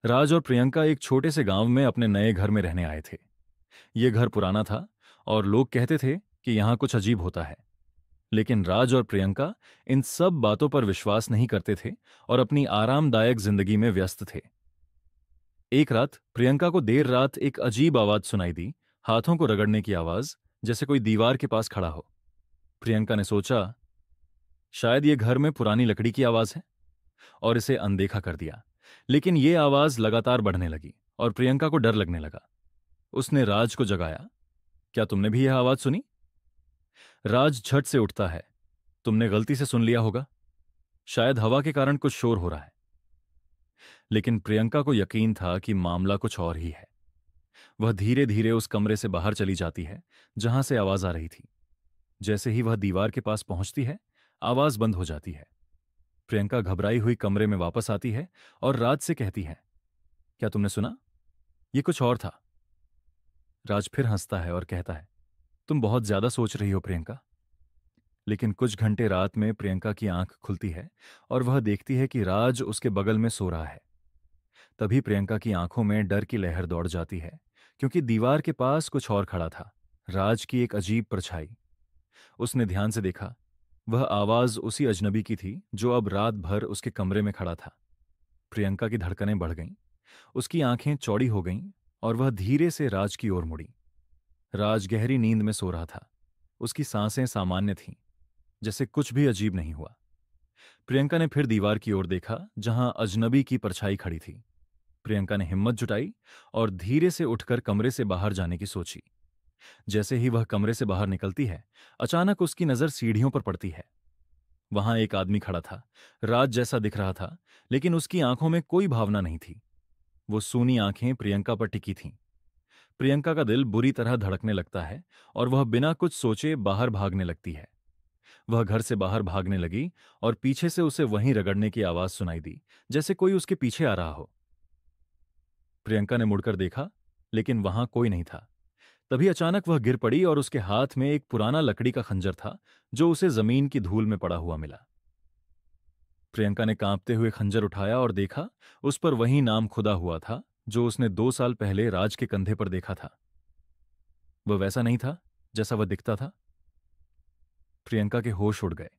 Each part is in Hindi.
राज और प्रियंका एक छोटे से गांव में अपने नए घर में रहने आए थे। ये घर पुराना था और लोग कहते थे कि यहाँ कुछ अजीब होता है। लेकिन राज और प्रियंका इन सब बातों पर विश्वास नहीं करते थे और अपनी आरामदायक जिंदगी में व्यस्त थे। एक रात प्रियंका को देर रात एक अजीब आवाज सुनाई दी, हाथों को रगड़ने की आवाज, जैसे कोई दीवार के पास खड़ा हो। प्रियंका ने सोचा, शायद ये घर में पुरानी लकड़ी की आवाज है, और इसे अनदेखा कर दिया। लेकिन ये आवाज लगातार बढ़ने लगी और प्रियंका को डर लगने लगा। उसने राज को जगाया। क्या तुमने भी यह आवाज सुनी? राज झट से उठता है। तुमने गलती से सुन लिया होगा, शायद हवा के कारण कुछ शोर हो रहा है। लेकिन प्रियंका को यकीन था कि मामला कुछ और ही है। वह धीरे धीरे उस कमरे से बाहर चली जाती है जहां से आवाज आ रही थी। जैसे ही वह दीवार के पास पहुंचती है, आवाज बंद हो जाती है। प्रियंका घबराई हुई कमरे में वापस आती है और राज से कहती है, क्या तुमने सुना? ये कुछ और था। राज फिर हंसता है और कहता है, तुम बहुत ज्यादा सोच रही हो प्रियंका। लेकिन कुछ घंटे रात में प्रियंका की आंख खुलती है और वह देखती है कि राज उसके बगल में सो रहा है। तभी प्रियंका की आंखों में डर की लहर दौड़ जाती है, क्योंकि दीवार के पास कुछ और खड़ा था, राज की एक अजीब परछाई। उसने ध्यान से देखा। वह आवाज उसी अजनबी की थी जो अब रात भर उसके कमरे में खड़ा था। प्रियंका की धड़कनें बढ़ गईं, उसकी आंखें चौड़ी हो गईं और वह धीरे से राज की ओर मुड़ी। राज गहरी नींद में सो रहा था। उसकी सांसें सामान्य थीं, जैसे कुछ भी अजीब नहीं हुआ। प्रियंका ने फिर दीवार की ओर देखा जहां अजनबी की परछाई खड़ी थी। प्रियंका ने हिम्मत जुटाई और धीरे से उठकर कमरे से बाहर जाने की सोची। जैसे ही वह कमरे से बाहर निकलती है, अचानक उसकी नजर सीढ़ियों पर पड़ती है। वहां एक आदमी खड़ा था, राज जैसा दिख रहा था, लेकिन उसकी आंखों में कोई भावना नहीं थी। वो सूनी आंखें प्रियंका पर टिकी थीं। प्रियंका का दिल बुरी तरह धड़कने लगता है और वह बिना कुछ सोचे बाहर भागने लगती है। वह घर से बाहर भागने लगी और पीछे से उसे वहीं रगड़ने की आवाज सुनाई दी, जैसे कोई उसके पीछे आ रहा हो। प्रियंका ने मुड़कर देखा, लेकिन वहां कोई नहीं था। तभी अचानक वह गिर पड़ी और उसके हाथ में एक पुराना लकड़ी का खंजर था, जो उसे जमीन की धूल में पड़ा हुआ मिला। प्रियंका ने कांपते हुए खंजर उठाया और देखा, उस पर वही नाम खुदा हुआ था जो उसने 2 साल पहले राज के कंधे पर देखा था। वह वैसा नहीं था जैसा वह दिखता था। प्रियंका के होश उड़ गए।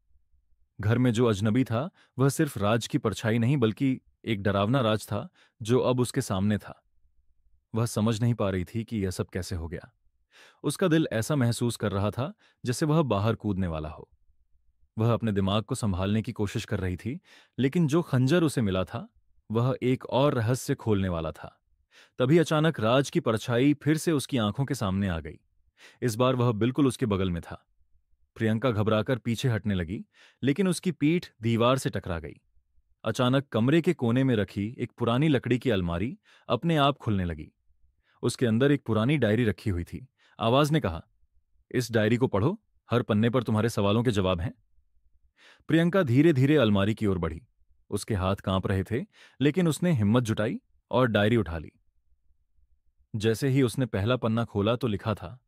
घर में जो अजनबी था, वह सिर्फ राज की परछाई नहीं बल्कि एक डरावना राज था जो अब उसके सामने था। वह समझ नहीं पा रही थी कि यह सब कैसे हो गया। उसका दिल ऐसा महसूस कर रहा था जैसे वह बाहर कूदने वाला हो। वह अपने दिमाग को संभालने की कोशिश कर रही थी, लेकिन जो खंजर उसे मिला था, वह एक और रहस्य खोलने वाला था। तभी अचानक राज की परछाई फिर से उसकी आंखों के सामने आ गई। इस बार वह बिल्कुल उसके बगल में था। प्रियंका घबराकर पीछे हटने लगी, लेकिन उसकी पीठ दीवार से टकरा गई। अचानक कमरे के कोने में रखी एक पुरानी लकड़ी की अलमारी अपने आप खुलने लगी। उसके अंदर एक पुरानी डायरी रखी हुई थी। आवाज ने कहा, इस डायरी को पढ़ो, हर पन्ने पर तुम्हारे सवालों के जवाब हैं। प्रियंका धीरे धीरे अलमारी की ओर बढ़ी। उसके हाथ कांप रहे थे, लेकिन उसने हिम्मत जुटाई और डायरी उठा ली। जैसे ही उसने पहला पन्ना खोला तो लिखा था,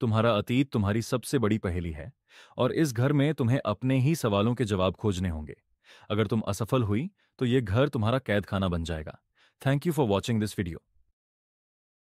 तुम्हारा अतीत तुम्हारी सबसे बड़ी पहेली है और इस घर में तुम्हें अपने ही सवालों के जवाब खोजने होंगे। अगर तुम असफल हुई तो यह घर तुम्हारा कैद खाना बन जाएगा। Thank you for watching this video.